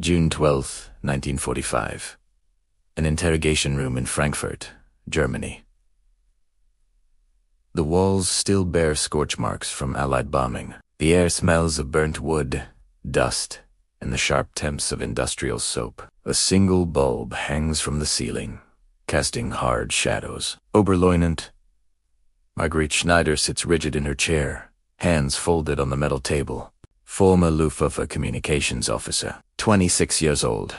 June 12, 1945. An interrogation room in Frankfurt, Germany. The walls still bear scorch marks from Allied bombing. The air smells of burnt wood, dust, and the sharp temps of industrial soap. A single bulb hangs from the ceiling, casting hard shadows. Oberleutnant Margarete Schneider sits rigid in her chair, hands folded on the metal table. Former Luftwaffe communications officer, 26 years old.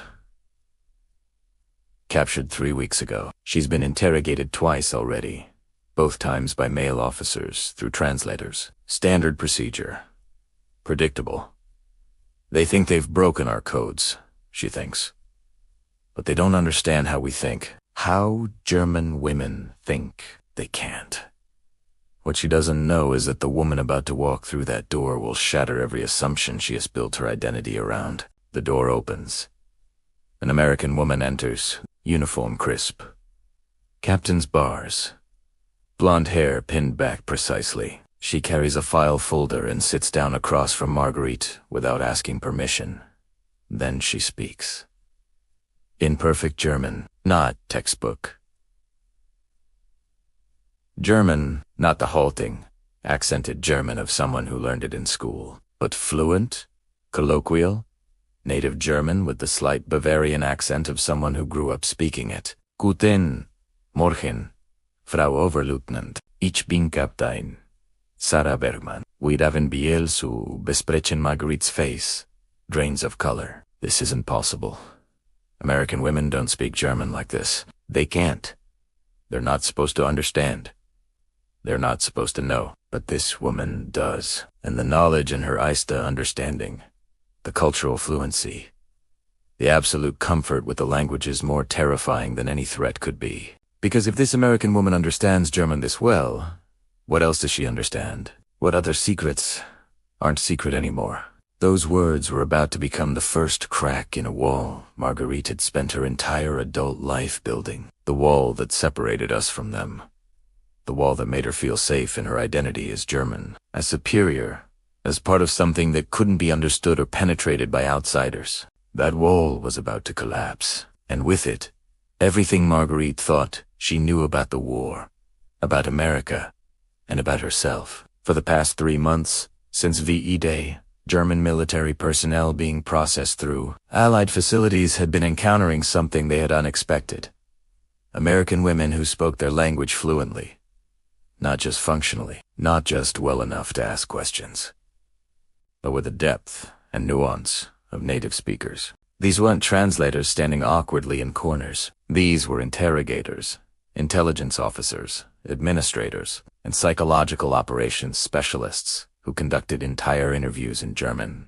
Captured 3 weeks ago. She's been interrogated twice already, both times by male officers through translators. Standard procedure. Predictable. They think they've broken our codes, she thinks. But they don't understand how we think. How German women think. They can't. What she doesn't know is that the woman about to walk through that door will shatter every assumption she has built her identity around. The door opens. An American woman enters, uniform crisp. Captain's bars. Blonde hair pinned back precisely. She carries a file folder and sits down across from Margarete without asking permission. Then she speaks. In perfect German, not textbook. German, not the halting, accented German of someone who learned it in school, but fluent, colloquial, native German with the slight Bavarian accent of someone who grew up speaking it. Guten Morgen, Frau Oberleutnant, ich bin Captain Sarah Bergmann. We'd haven't be able zu besprechen. Margarete's face drains of color. This isn't possible. American women don't speak German like this. They can't. They're not supposed to understand. They're not supposed to know. But this woman does. And the knowledge in her Eista understanding, the cultural fluency, the absolute comfort with the language is more terrifying than any threat could be. Because if this American woman understands German this well, what else does she understand? What other secrets aren't secret anymore? Those words were about to become the first crack in a wall Margarete had spent her entire adult life building. The wall that separated us from them. The wall that made her feel safe in her identity as German, as superior, as part of something that couldn't be understood or penetrated by outsiders. That wall was about to collapse, and with it, everything Margarete thought she knew about the war, about America, and about herself. For the past 3 months, since VE Day, German military personnel being processed through Allied facilities had been encountering something they had unexpected. American women who spoke their language fluently. Not just functionally, not just well enough to ask questions, but with the depth and nuance of native speakers. These weren't translators standing awkwardly in corners. These were interrogators, intelligence officers, administrators, and psychological operations specialists who conducted entire interviews in German,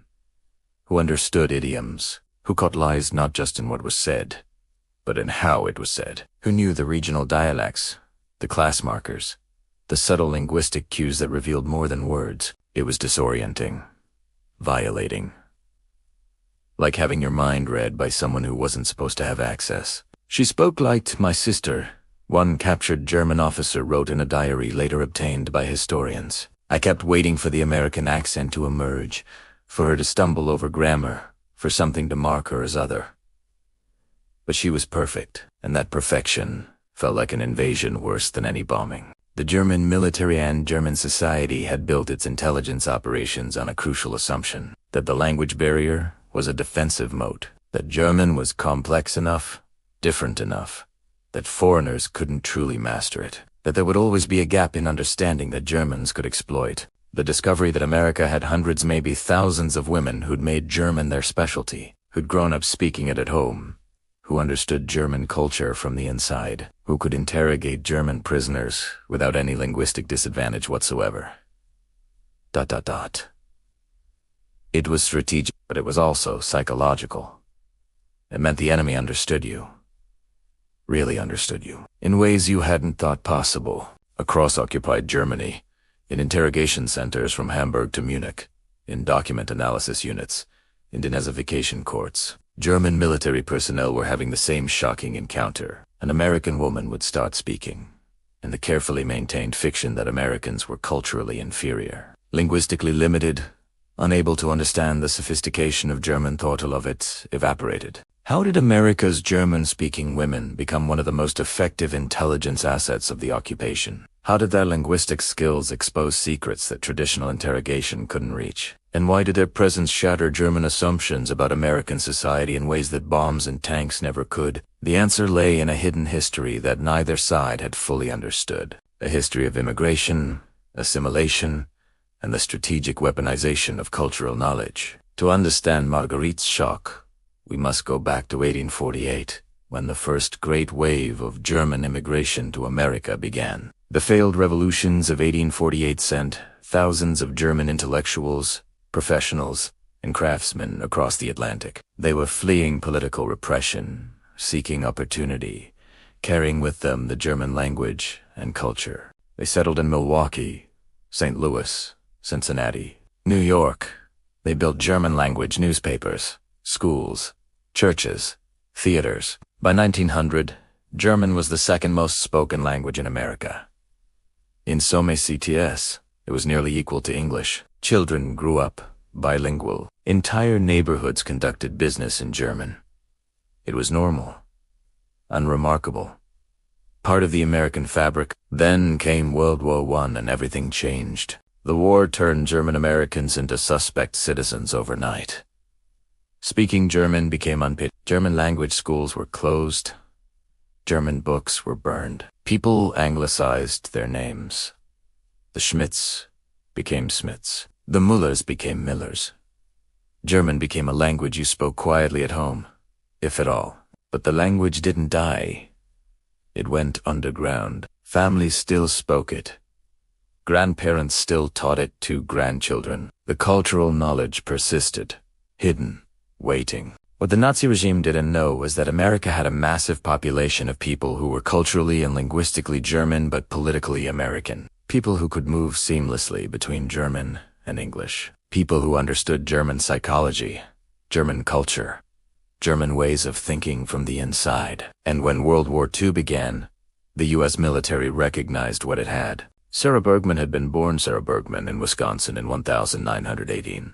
who understood idioms, who caught lies not just in what was said, but in how it was said, who knew the regional dialects, the class markers, the subtle linguistic cues that revealed more than words. It was disorienting, violating. Like having your mind read by someone who wasn't supposed to have access. She spoke like my sister, one captured German officer wrote in a diary later obtained by historians. I kept waiting for the American accent to emerge, for her to stumble over grammar, for something to mark her as other. But she was perfect, and that perfection felt like an invasion worse than any bombing. The German military and German society had built its intelligence operations on a crucial assumption, that the language barrier was a defensive moat, that German was complex enough, different enough, that foreigners couldn't truly master it, that there would always be a gap in understanding that Germans could exploit. The discovery that America had hundreds, maybe thousands of women who'd made German their specialty, who'd grown up speaking it at home, who understood German culture from the inside, who could interrogate German prisoners without any linguistic disadvantage whatsoever. ... It was strategic, but it was also psychological. It meant the enemy understood you. Really understood you. In ways you hadn't thought possible. Across occupied Germany, in interrogation centers from Hamburg to Munich, in document analysis units, in denazification courts, German military personnel were having the same shocking encounter. An American woman would start speaking, and the carefully maintained fiction that Americans were culturally inferior, linguistically limited, Unable to understand the sophistication of German thought, all of it evaporated. How did America's German-speaking women become one of the most effective intelligence assets of the occupation? How did their linguistic skills expose secrets that traditional interrogation couldn't reach? And why did their presence shatter German assumptions about American society in ways that bombs and tanks never could? The answer lay in a hidden history that neither side had fully understood. A history of immigration, assimilation, and the strategic weaponization of cultural knowledge. To understand Margarete's shock, we must go back to 1848, when the first great wave of German immigration to America began. The failed revolutions of 1848 sent thousands of German intellectuals, professionals, and craftsmen across the Atlantic. They were fleeing political repression, seeking opportunity, carrying with them the German language and culture. They settled in Milwaukee, St. Louis, Cincinnati, New York. They built German-language newspapers, schools, churches, theaters. By 1900, German was the second most spoken language in America. In some CTS, it was nearly equal to English. Children grew up bilingual. Entire neighborhoods conducted business in German. It was normal, unremarkable, part of the American fabric. Then came World War I and everything changed. The war turned German Americans into suspect citizens overnight. Speaking German became unfit. German language schools were closed. German books were burned. People anglicized their names. The Schmidts became Smiths. The Müllers became Millers. German became a language you spoke quietly at home, if at all. But the language didn't die. It went underground. Families still spoke it. Grandparents still taught it to grandchildren. The cultural knowledge persisted, hidden, waiting. What the Nazi regime didn't know was that America had a massive population of people who were culturally and linguistically German but politically American. People who could move seamlessly between German and English. People who understood German psychology, German culture, German ways of thinking from the inside. And when World War II began, the U.S. military recognized what it had. Sarah Bergmann had been born Sarah Bergmann in Wisconsin in 1918.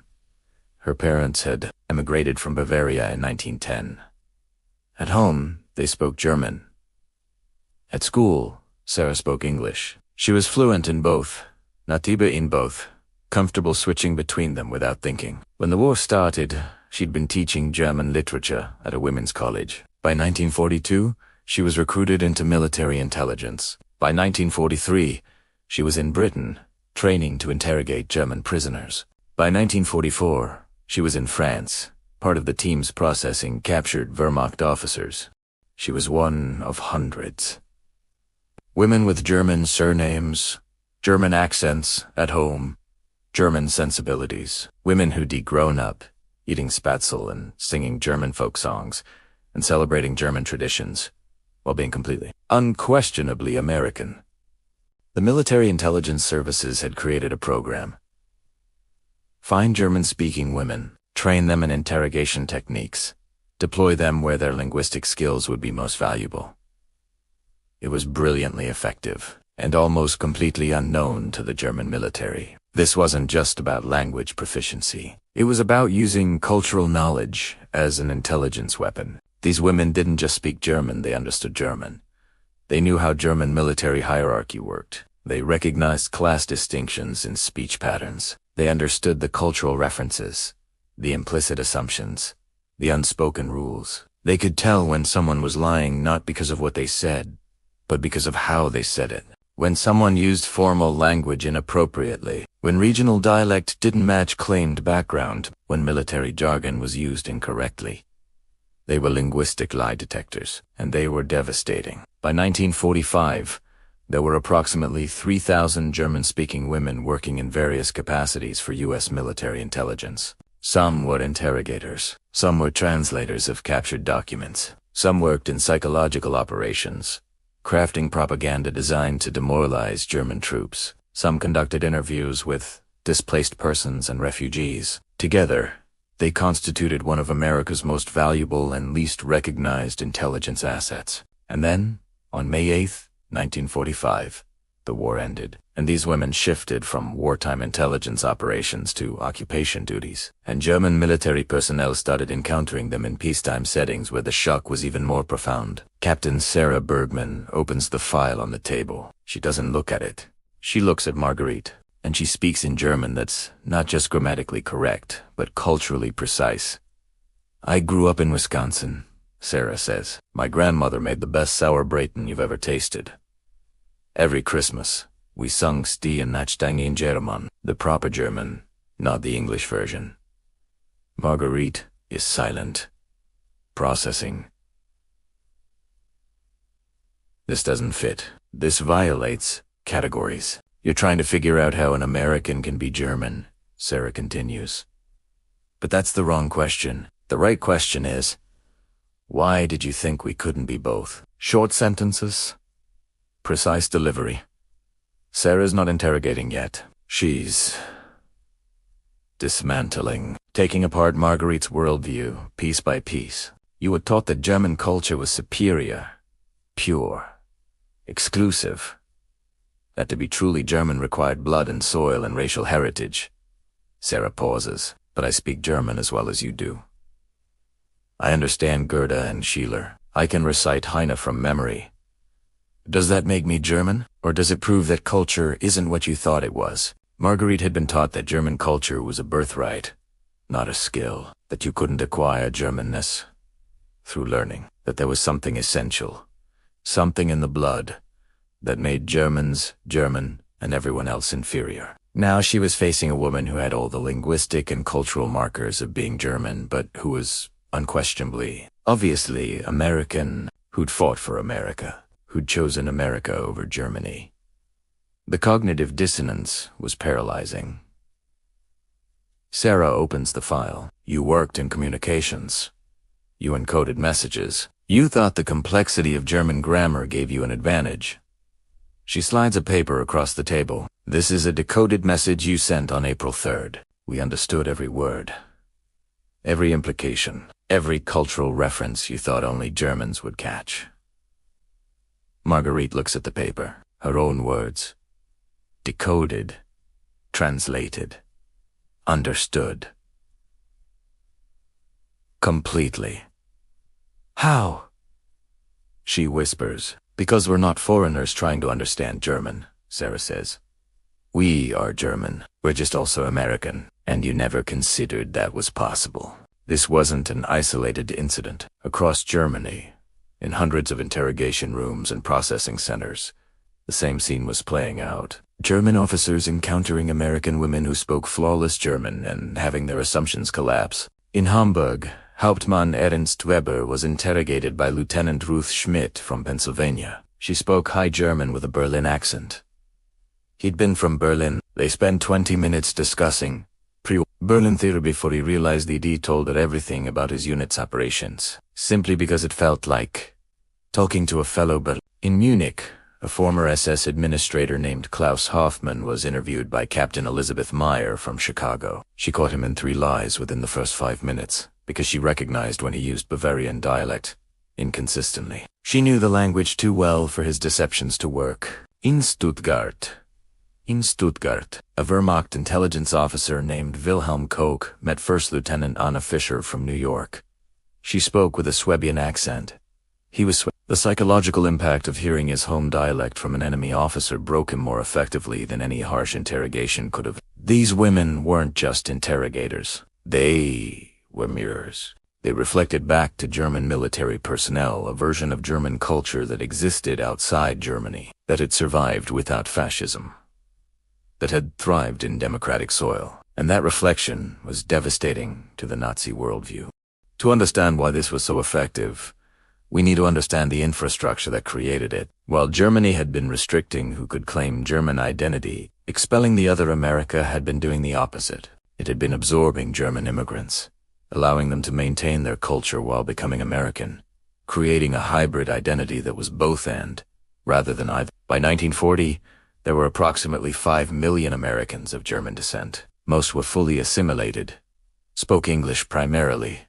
Her parents had emigrated from Bavaria in 1910. At home, they spoke German. At school, Sarah spoke English. She was fluent in both, native in both, comfortable switching between them without thinking. When the war started, she'd been teaching German literature at a women's college. By 1942, she was recruited into military intelligence. By 1943, she was in Britain, training to interrogate German prisoners. By 1944, she was in France, part of the teams processing captured Wehrmacht officers. She was one of hundreds. Women with German surnames, German accents at home, German sensibilities. Women who'd grown up, eating Spätzle and singing German folk songs, and celebrating German traditions, while being completely, unquestionably American. The military intelligence services had created a program. Find German-speaking women, train them in interrogation techniques, deploy them where their linguistic skills would be most valuable. It was brilliantly effective, and almost completely unknown to the German military. This wasn't just about language proficiency. It was about using cultural knowledge as an intelligence weapon. These women didn't just speak German, they understood German. They knew how German military hierarchy worked. They recognized class distinctions in speech patterns. They understood the cultural references, the implicit assumptions, the unspoken rules. They could tell when someone was lying not because of what they said, but because of how they said it. When someone used formal language inappropriately, when regional dialect didn't match claimed background, when military jargon was used incorrectly. They were linguistic lie detectors, and they were devastating. By 1945, there were approximately 3,000 German-speaking women working in various capacities for U.S. military intelligence. Some were interrogators, some were translators of captured documents, some worked in psychological operations, crafting propaganda designed to demoralize German troops. Some conducted interviews with displaced persons and refugees. Together, they constituted one of America's most valuable and least recognized intelligence assets. And then, on May 8, 1945, the war ended, and these women shifted from wartime intelligence operations to occupation duties, and German military personnel started encountering them in peacetime settings where the shock was even more profound. Captain Sarah Bergmann opens the file on the table. She doesn't look at it. She looks at Margarete, and she speaks in German that's not just grammatically correct, but culturally precise. "I grew up in Wisconsin," Sarah says. "My grandmother made the best sauerbraten you've ever tasted. Every Christmas, we sung Stille Nacht in German, the proper German, not the English version." Margarete is silent, processing. "This doesn't fit. This violates categories. You're trying to figure out how an American can be German," Sarah continues. "But that's the wrong question. The right question is, why did you think we couldn't be both?" Short sentences, precise delivery. Sarah's not interrogating yet. She's dismantling, taking apart Margarete's worldview, piece by piece. You were taught that German culture was superior, pure, exclusive. That to be truly German required blood and soil and racial heritage. Sarah pauses. "But I speak German as well as you do. I understand Goethe and Schiller. I can recite Heine from memory. Does that make me German, or does it prove that culture isn't what you thought it was?" Margarete had been taught that German culture was a birthright, not a skill, that you couldn't acquire Germanness through learning, that there was something essential, something in the blood, that made Germans German and everyone else inferior. Now she was facing a woman who had all the linguistic and cultural markers of being German, but who was unquestionably, obviously American, who'd fought for America, who'd chosen America over Germany. The cognitive dissonance was paralyzing. Sarah opens the file. "You worked in communications. You encoded messages. You thought the complexity of German grammar gave you an advantage." She slides a paper across the table. "This is a decoded message you sent on April 3rd. We understood every word, every implication, every cultural reference you thought only Germans would catch." Margarete looks at the paper. Her own words. Decoded, translated, understood. Completely. "How?" She whispers. "Because we're not foreigners trying to understand German," Sarah says. "We are German. We're just also American, and you never considered that was possible. This wasn't an isolated incident. Across Germany, in hundreds of interrogation rooms and processing centers, the same scene was playing out. German officers encountering American women who spoke flawless German and having their assumptions collapse. In Hamburg, Hauptmann Ernst Weber was interrogated by Lieutenant Ruth Schmidt from Pennsylvania. She spoke High German with a Berlin accent. He'd been from Berlin. They spent 20 minutes discussing Berlin theater before he realized he'd told her everything about his unit's operations, simply because it felt like talking to a fellow Berliner. In Munich, a former SS administrator named Klaus Hoffmann was interviewed by Captain Elizabeth Meyer from Chicago. She caught him in 3 lies within the first 5 minutes, because she recognized when he used Bavarian dialect inconsistently. She knew the language too well for his deceptions to work. In Stuttgart, a Wehrmacht intelligence officer named Wilhelm Koch met First Lieutenant Anna Fischer from New York. She spoke with a Swabian accent. He was The psychological impact of hearing his home dialect from an enemy officer broke him more effectively than any harsh interrogation could have. These women weren't just interrogators. They were mirrors. They reflected back to German military personnel a version of German culture that existed outside Germany, that had survived without fascism, that had thrived in democratic soil. And that reflection was devastating to the Nazi worldview. To understand why this was so effective, we need to understand the infrastructure that created it. While Germany had been restricting who could claim German identity, expelling the other America had been doing the opposite. It had been absorbing German immigrants, allowing them to maintain their culture while becoming American, creating a hybrid identity that was both and, rather than either. By 1940, there were approximately 5 million Americans of German descent. Most were fully assimilated, spoke English primarily,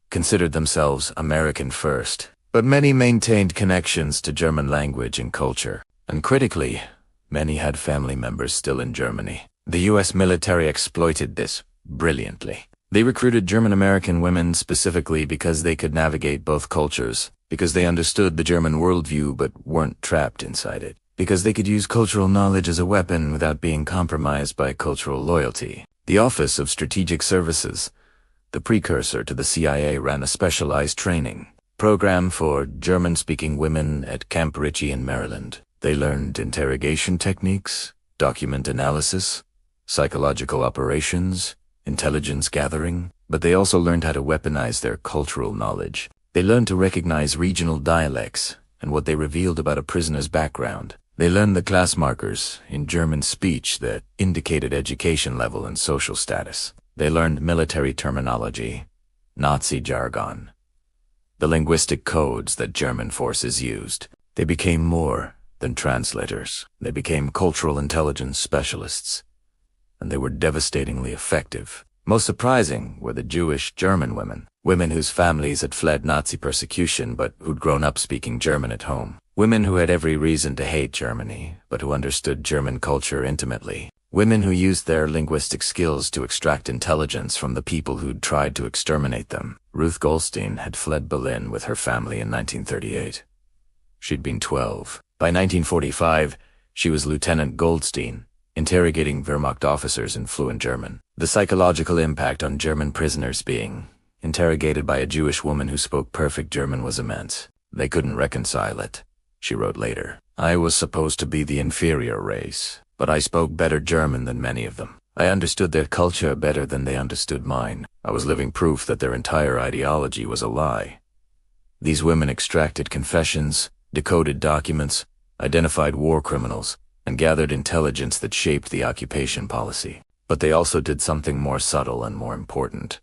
considered themselves American first, but many maintained connections to German language and culture. And critically, Many had family members still in Germany. The US military exploited this brilliantly. They recruited German-American women specifically because they could navigate both cultures, because they understood the German worldview but weren't trapped inside it, because they could use cultural knowledge as a weapon without being compromised by cultural loyalty. The Office of Strategic Services, the precursor to the CIA, ran a specialized training program for German-speaking women at Camp Ritchie in Maryland. They learned interrogation techniques, document analysis, psychological operations, intelligence gathering, but they also learned how to weaponize their cultural knowledge. They learned to recognize regional dialects and what they revealed about a prisoner's background. They learned the class markers in German speech that indicated education level and social status. They learned military terminology, Nazi jargon, the linguistic codes that German forces used. They became more than translators. They became cultural intelligence specialists, and they were devastatingly effective. Most surprising were the Jewish German women whose families had fled Nazi persecution but who'd grown up speaking German at home. Women who had every reason to hate Germany, but who understood German culture intimately. Women who used their linguistic skills to extract intelligence from the people who'd tried to exterminate them. Ruth Goldstein had fled Berlin with her family in 1938. She'd been 12. By 1945, she was Lieutenant Goldstein, interrogating Wehrmacht officers in fluent German. The psychological impact on German prisoners being interrogated by a Jewish woman who spoke perfect German was immense. They couldn't reconcile it, she wrote later. I was supposed to be the inferior race, but I spoke better German than many of them. I understood their culture better than they understood mine. I was living proof that their entire ideology was a lie. These women extracted confessions, decoded documents, identified war criminals, and gathered intelligence that shaped the occupation policy. But they also did something more subtle and more important.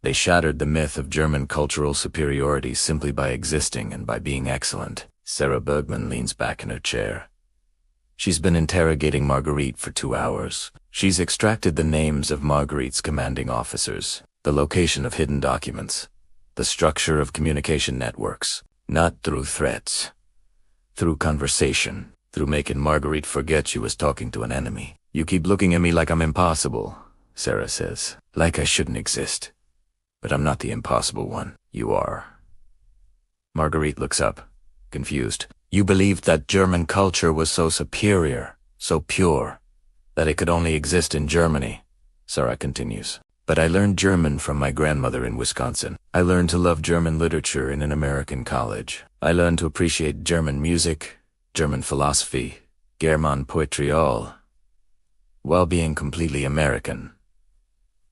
They shattered the myth of German cultural superiority simply by existing and by being excellent. Sarah Bergmann leans back in her chair. She's been interrogating Margarete for 2 hours. She's extracted the names of Margarete's commanding officers, the location of hidden documents, the structure of communication networks, not through threats, through conversation, through making Margarete forget she was talking to an enemy. You keep looking at me like I'm impossible, Sarah says, like I shouldn't exist. But I'm not the impossible one. You are. Margarete looks up, confused. You believed that German culture was so superior, so pure, that it could only exist in Germany, Sarah continues. But I learned German from my grandmother in Wisconsin. I learned to love German literature in an American college. I learned to appreciate German music, German philosophy, German poetry, all while being completely American.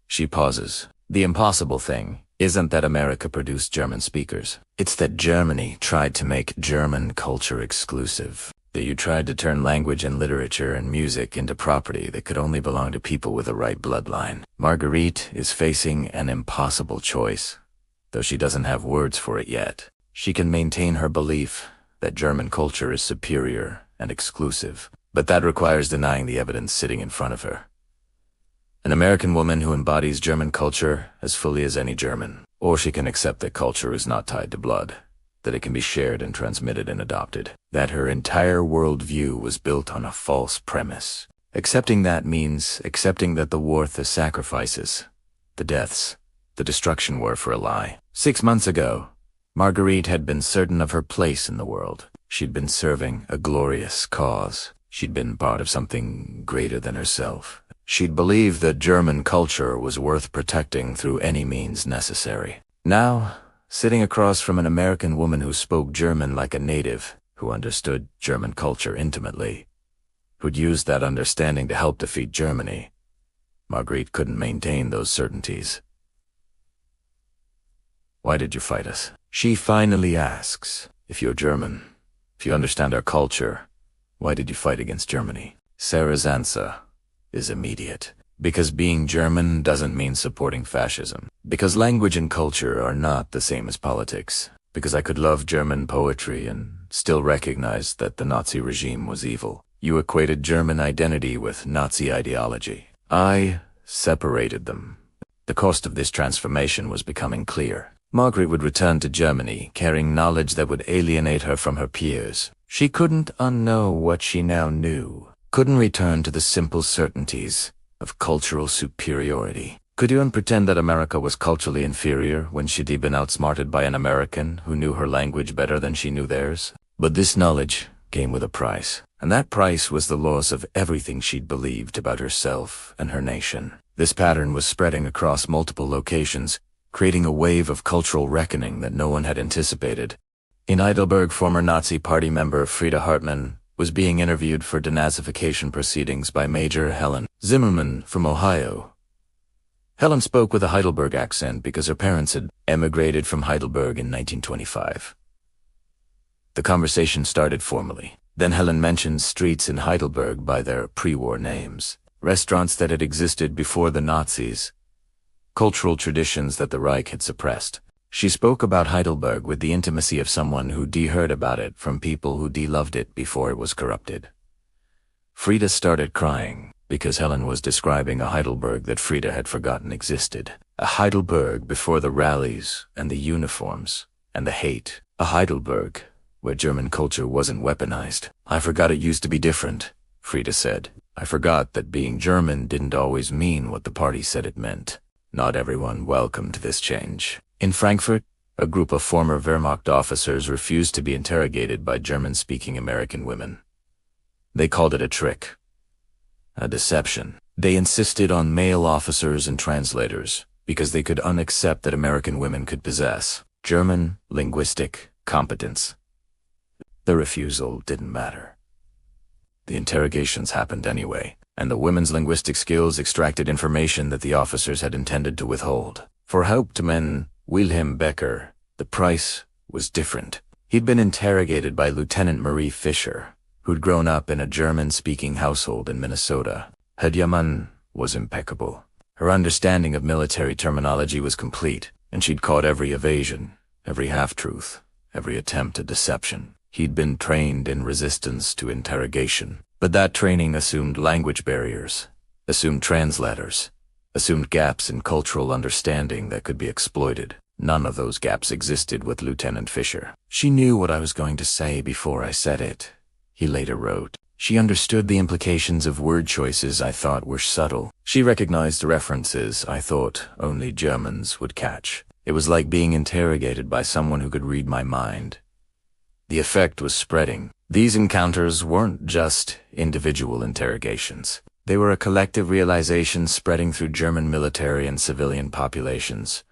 She pauses. The impossible thing isn't that America produced German speakers. It's that Germany tried to make German culture exclusive. That you tried to turn language and literature and music into property that could only belong to people with the right bloodline. Margarete is facing an impossible choice, though she doesn't have words for it yet. She can maintain her belief that German culture is superior and exclusive, but that requires denying the evidence sitting in front of her. An American woman who embodies German culture as fully as any German. Or she can accept that culture is not tied to blood, that it can be shared and transmitted and adopted, that her entire worldview was built on a false premise. Accepting that means accepting that the worth the sacrifices, the deaths, the destruction were for a lie. 6 months ago, Margarete had been certain of her place in the world. She'd been serving a glorious cause. She'd been part of something greater than herself. She'd believed that German culture was worth protecting through any means necessary. Now, sitting across from an American woman who spoke German like a native, who understood German culture intimately, who'd used that understanding to help defeat Germany, Margarete couldn't maintain those certainties. Why did you fight us? She finally asks. If you're German, if you understand our culture, why did you fight against Germany? Sarah's answer is immediate. Because being German doesn't mean supporting fascism. Because language and culture are not the same as politics. Because I could love German poetry and still recognize that the Nazi regime was evil. You equated German identity with Nazi ideology. I separated them. The cost of this transformation was becoming clear. Margaret would return to Germany, carrying knowledge that would alienate her from her peers. She couldn't unknow what she now knew, couldn't return to the simple certainties of cultural superiority. Could you pretend that America was culturally inferior when she'd been outsmarted by an American who knew her language better than she knew theirs? But this knowledge came with a price, and that price was the loss of everything she'd believed about herself and her nation. This pattern was spreading across multiple locations, creating a wave of cultural reckoning that no one had anticipated. In Heidelberg, former Nazi Party member Frieda Hartmann was being interviewed for denazification proceedings by Major Helen Zimmerman from Ohio. Helen spoke with a Heidelberg accent because her parents had emigrated from Heidelberg in 1925. The conversation started formally. Then Helen mentioned streets in Heidelberg by their pre-war names, restaurants that had existed before the Nazis, cultural traditions that the Reich had suppressed. She spoke about Heidelberg with the intimacy of someone who heard about it from people who loved it before it was corrupted. Frieda started crying because Helen was describing a Heidelberg that Frieda had forgotten existed. A Heidelberg before the rallies and the uniforms and the hate. A Heidelberg where German culture wasn't weaponized. I forgot it used to be different, Frieda said. I forgot that being German didn't always mean what the party said it meant. Not everyone welcomed this change. In Frankfurt, a group of former Wehrmacht officers refused to be interrogated by German-speaking American women. They called it a trick, a deception. They insisted on male officers and translators because they could unaccept that American women could possess German linguistic competence. The refusal didn't matter. The interrogations happened anyway, and the women's linguistic skills extracted information that the officers had intended to withhold. For Hauptmann Wilhelm Becker, the price was different. He'd been interrogated by Lieutenant Marie Fischer, who'd grown up in a German-speaking household in Minnesota. Her German was impeccable. Her understanding of military terminology was complete, and she'd caught every evasion, every half-truth, every attempt at deception. He'd been trained in resistance to interrogation, but that training assumed language barriers, assumed translators, assumed gaps in cultural understanding that could be exploited. None of those gaps existed with Lieutenant Fischer. She knew what I was going to say before I said it, he later wrote. She understood the implications of word choices I thought were subtle. She recognized references I thought only Germans would catch. It was like being interrogated by someone who could read my mind. The effect was spreading. These encounters weren't just individual interrogations. They were a collective realization spreading through German military and civilian populations.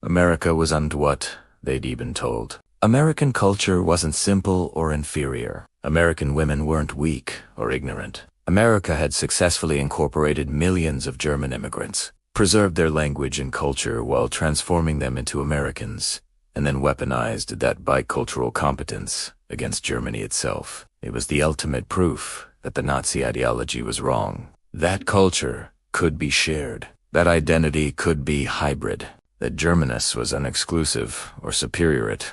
America was unto what they'd been told. American culture wasn't simple or inferior. American women weren't weak or ignorant. America had successfully incorporated millions of German immigrants, preserved their language and culture while transforming them into Americans, and then weaponized that bicultural competence against Germany itself. It was the ultimate proof that the Nazi ideology was wrong. That culture could be shared. That identity could be hybrid. That Germanness was unexclusive or superiorate.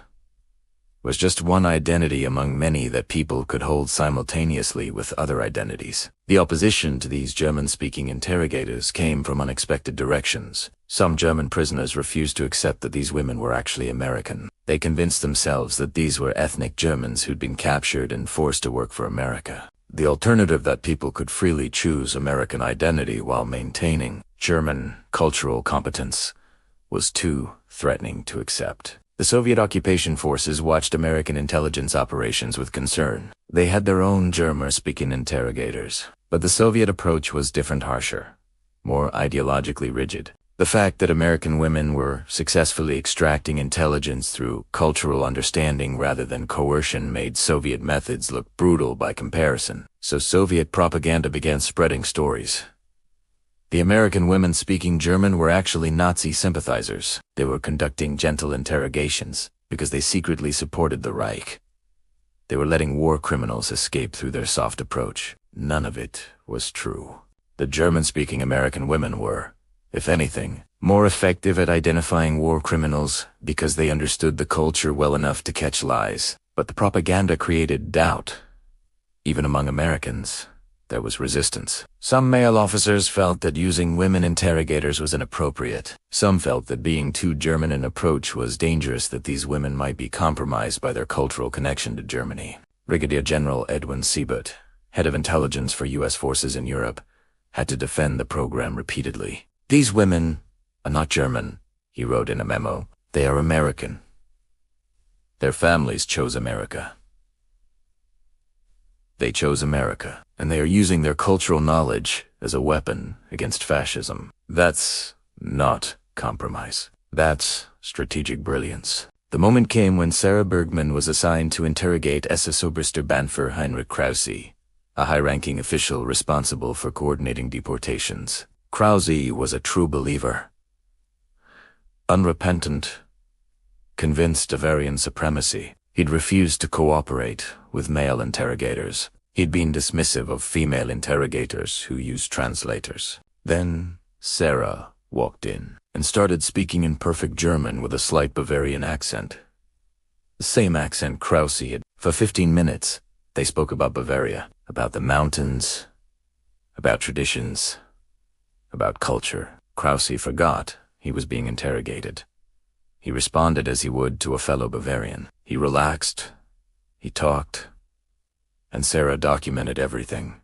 Was just one identity among many that people could hold simultaneously with other identities. The opposition to these German-speaking interrogators came from unexpected directions. Some German prisoners refused to accept that these women were actually American. They convinced themselves that these were ethnic Germans who'd been captured and forced to work for America. The alternative that people could freely choose American identity while maintaining German cultural competence was too threatening to accept. The Soviet occupation forces watched American intelligence operations with concern. They had their own German-speaking interrogators, but the Soviet approach was different, harsher, more ideologically rigid. The fact that American women were successfully extracting intelligence through cultural understanding rather than coercion made Soviet methods look brutal by comparison. So Soviet propaganda began spreading stories. The American women speaking German were actually Nazi sympathizers. They were conducting gentle interrogations because they secretly supported the Reich. They were letting war criminals escape through their soft approach. None of it was true. The German-speaking American women were, if anything, more effective at identifying war criminals because they understood the culture well enough to catch lies. But the propaganda created doubt, even among Americans. there was resistance. Some male officers felt that using women interrogators was inappropriate. Some felt that being too German an approach was dangerous, that these women might be compromised by their cultural connection to Germany. Brigadier General Edwin Siebert, head of intelligence for U.S. forces in Europe, had to defend the program repeatedly. "These women are not German," he wrote in a memo. "They are American. Their families chose America. They chose America, and they are using their cultural knowledge as a weapon against fascism. That's not compromise. That's strategic brilliance." The moment came when Sarah Bergmann was assigned to interrogate SS Oberster Heinrich Krause, a high-ranking official responsible for coordinating deportations. Krause was a true believer. Unrepentant, convinced of Aryan supremacy, he'd refused to cooperate with male interrogators. He'd been dismissive of female interrogators who used translators. Then Sarah walked in and started speaking in perfect German with a slight Bavarian accent. The same accent Krause had. For 15 minutes, they spoke about Bavaria, about the mountains, about traditions, about culture. Krause forgot he was being interrogated. He responded as he would to a fellow Bavarian. He relaxed, he talked, and Sarah documented everything.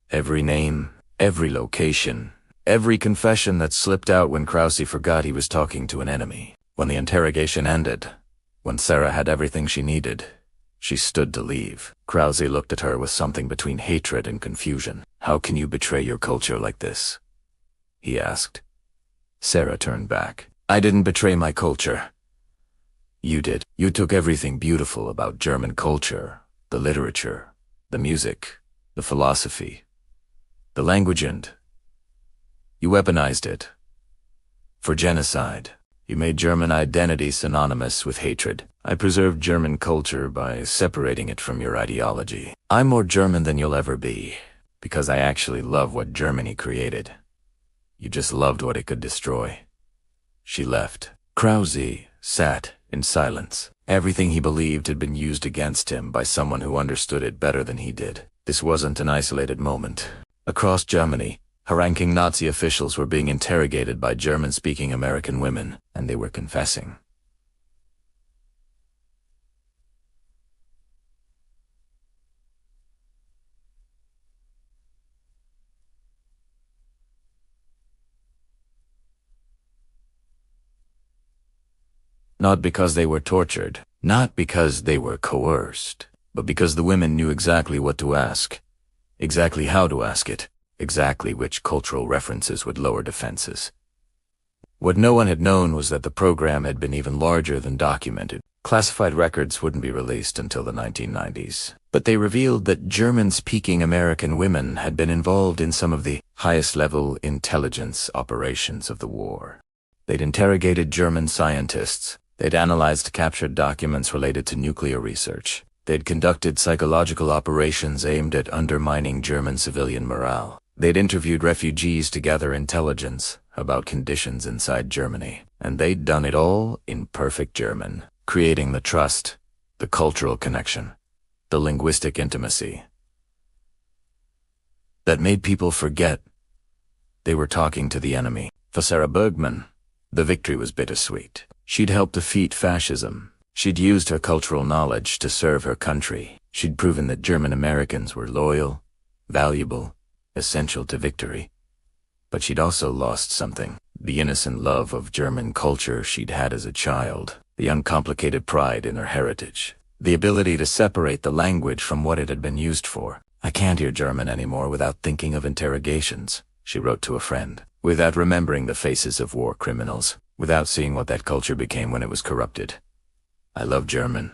Every name, every location, every confession that slipped out when Krause forgot he was talking to an enemy. When the interrogation ended, when Sarah had everything she needed, she stood to leave. Krause looked at her with something between hatred and confusion. "How can you betray your culture like this?" he asked. Sarah turned back. "I didn't betray my culture. You did. You took everything beautiful about German culture, the literature, the music, the philosophy, the language, and you weaponized it for genocide. You made German identity synonymous with hatred. I preserved German culture by separating it from your ideology. I'm more German than you'll ever be, because I actually love what Germany created. You just loved what it could destroy." She left. Krause sat in silence. Everything he believed had been used against him by someone who understood it better than he did. This wasn't an isolated moment. Across Germany, high-ranking Nazi officials were being interrogated by German-speaking American women, and they were confessing. Not because they were tortured, not because they were coerced, but because the women knew exactly what to ask, exactly how to ask it, exactly which cultural references would lower defenses. What no one had known was that the program had been even larger than documented. Classified records wouldn't be released until the 1990s, but they revealed that German-speaking American women had been involved in some of the highest-level intelligence operations of the war. They'd interrogated German scientists. They'd analyzed captured documents related to nuclear research. They'd conducted psychological operations aimed at undermining German civilian morale. They'd interviewed refugees to gather intelligence about conditions inside Germany. And they'd done it all in perfect German, creating the trust, the cultural connection, the linguistic intimacy that made people forget they were talking to the enemy. For Sarah Bergmann, the victory was bittersweet. She'd helped defeat fascism. She'd used her cultural knowledge to serve her country. She'd proven that German Americans were loyal, valuable, essential to victory. But she'd also lost something. The innocent love of German culture she'd had as a child. The uncomplicated pride in her heritage. The ability to separate the language from what it had been used for. "I can't hear German anymore without thinking of interrogations," she wrote to a friend. "Without remembering the faces of war criminals. Without seeing what that culture became when it was corrupted. I love German,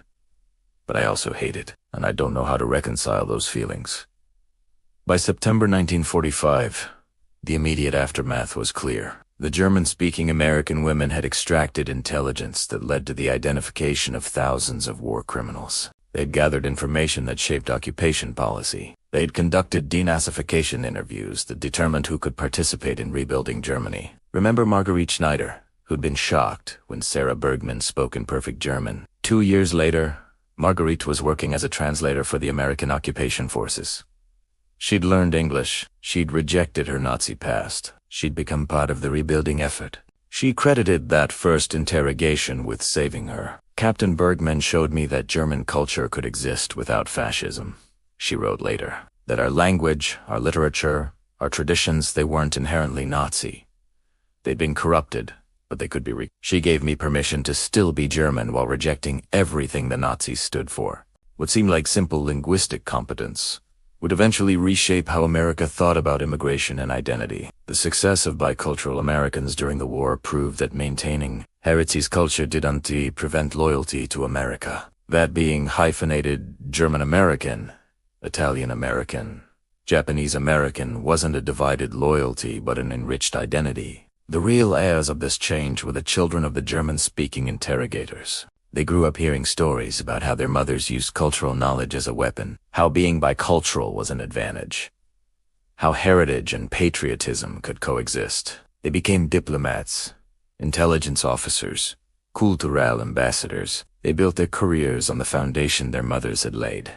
but I also hate it, and I don't know how to reconcile those feelings." By September 1945, the immediate aftermath was clear. The German-speaking American women had extracted intelligence that led to the identification of thousands of war criminals. They'd gathered information that shaped occupation policy. They'd conducted denazification interviews that determined who could participate in rebuilding Germany. Remember Margarete Schneider, who'd been shocked when Sarah Bergmann spoke in perfect German? 2 years later, Margarete was working as a translator for the American occupation forces. She'd learned English. She'd rejected her Nazi past. She'd become part of the rebuilding effort. She credited that first interrogation with saving her. Captain Bergmann showed me that German culture could exist without fascism. She wrote later that our language, our literature, our traditions, they weren't inherently Nazi. They'd been corrupted, but they could be She gave me permission to still be German while rejecting everything the Nazis stood for. What seemed like simple linguistic competence would eventually reshape how America thought about immigration and identity. The success of bicultural Americans during the war proved that maintaining heritage culture didn't prevent loyalty to America. That being hyphenated German-American, Italian-American, Japanese-American wasn't a divided loyalty but an enriched identity. The real heirs of this change were the children of the German-speaking interrogators. They grew up hearing stories about how their mothers used cultural knowledge as a weapon, how being bicultural was an advantage, how heritage and patriotism could coexist. They became diplomats, intelligence officers, cultural ambassadors. They built their careers on the foundation their mothers had laid.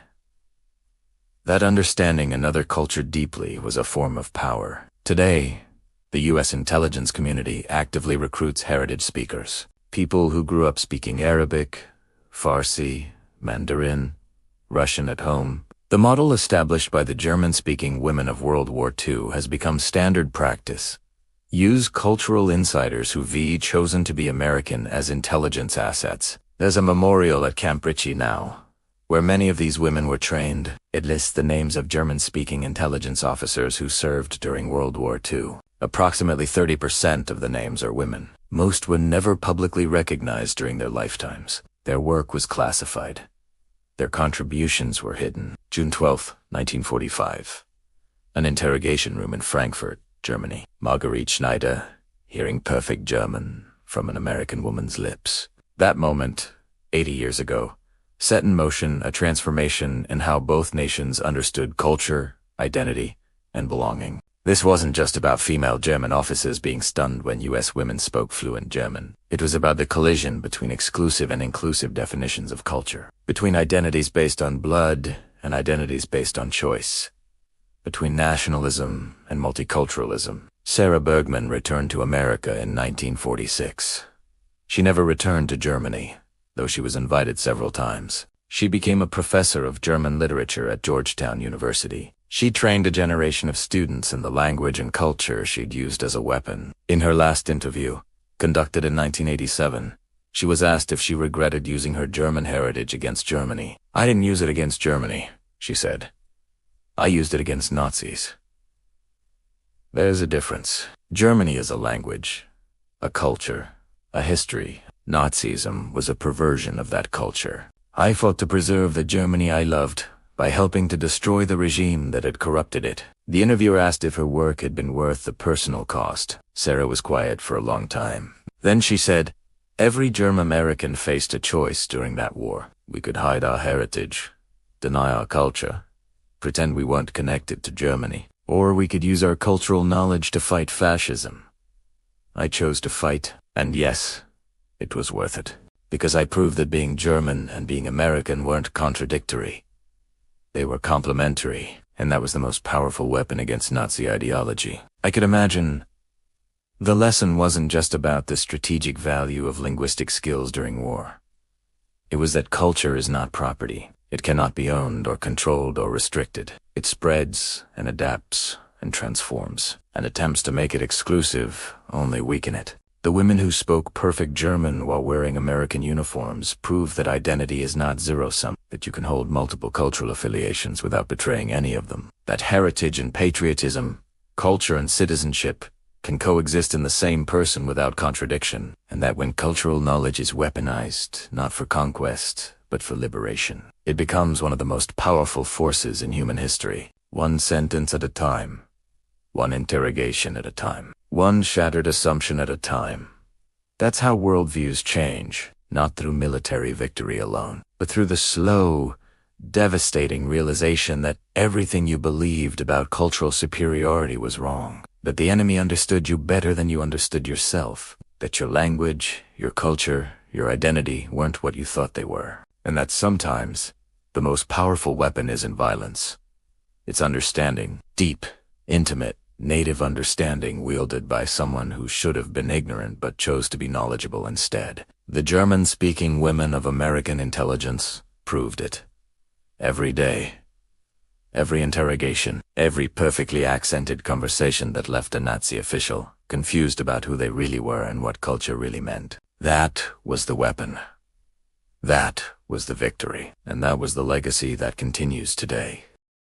That understanding another culture deeply was a form of power. Today, the U.S. intelligence community actively recruits heritage speakers, people who grew up speaking Arabic, Farsi, Mandarin, Russian at home. The model established by the German-speaking women of World War II has become standard practice. Use cultural insiders who've chosen to be American as intelligence assets. There's a memorial at Camp Ritchie now, where many of these women were trained. It lists the names of German-speaking intelligence officers who served during World War II. Approximately 30% of the names are women. Most were never publicly recognized during their lifetimes. Their work was classified. Their contributions were hidden. June 12, 1945. An interrogation room in Frankfurt, Germany. Margarete Schneider, hearing perfect German from an American woman's lips. That moment, 80 years ago, set in motion a transformation in how both nations understood culture, identity, and belonging. This wasn't just about female German officers being stunned when U.S. women spoke fluent German. It was about the collision between exclusive and inclusive definitions of culture, between identities based on blood and identities based on choice, between nationalism and multiculturalism. Sarah Bergmann returned to America in 1946. She never returned to Germany, though she was invited several times. She became a professor of German literature at Georgetown University. She trained a generation of students in the language and culture she'd used as a weapon. In her last interview, conducted in 1987, she was asked if she regretted using her German heritage against Germany. "I didn't use it against Germany," she said. "I used it against Nazis." There's a difference. Germany is a language, a culture, a history. Nazism was a perversion of that culture. I fought to preserve the Germany I loved by helping to destroy the regime that had corrupted it. The interviewer asked if her work had been worth the personal cost. Sarah was quiet for a long time. Then she said, "Every German American faced a choice during that war. We could hide our heritage, deny our culture, pretend we weren't connected to Germany, or we could use our cultural knowledge to fight fascism. I chose to fight, and yes, it was worth it, because I proved that being German and being American weren't contradictory. They were complementary, and that was the most powerful weapon against Nazi ideology." I could imagine the lesson wasn't just about the strategic value of linguistic skills during war. It was that culture is not property. It cannot be owned or controlled or restricted. It spreads and adapts and transforms, and attempts to make it exclusive only weaken it. The women who spoke perfect German while wearing American uniforms proved that identity is not zero-sum, that you can hold multiple cultural affiliations without betraying any of them, that heritage and patriotism, culture and citizenship can coexist in the same person without contradiction, and that when cultural knowledge is weaponized, not for conquest, but for liberation, it becomes one of the most powerful forces in human history. One sentence at a time, one interrogation at a time, one shattered assumption at a time. That's how worldviews change, not through military victory alone, but through the slow, devastating realization that everything you believed about cultural superiority was wrong, that the enemy understood you better than you understood yourself, that your language, your culture, your identity weren't what you thought they were, and that sometimes the most powerful weapon isn't violence, It's understanding, deep, intimate, native understanding wielded by someone who should have been ignorant but chose to be knowledgeable instead. The German-speaking women of American intelligence proved it. Every day. Every interrogation, every perfectly accented conversation that left a Nazi official confused about who they really were and what culture really meant. That was the weapon. That was the victory. And that was the legacy that continues today.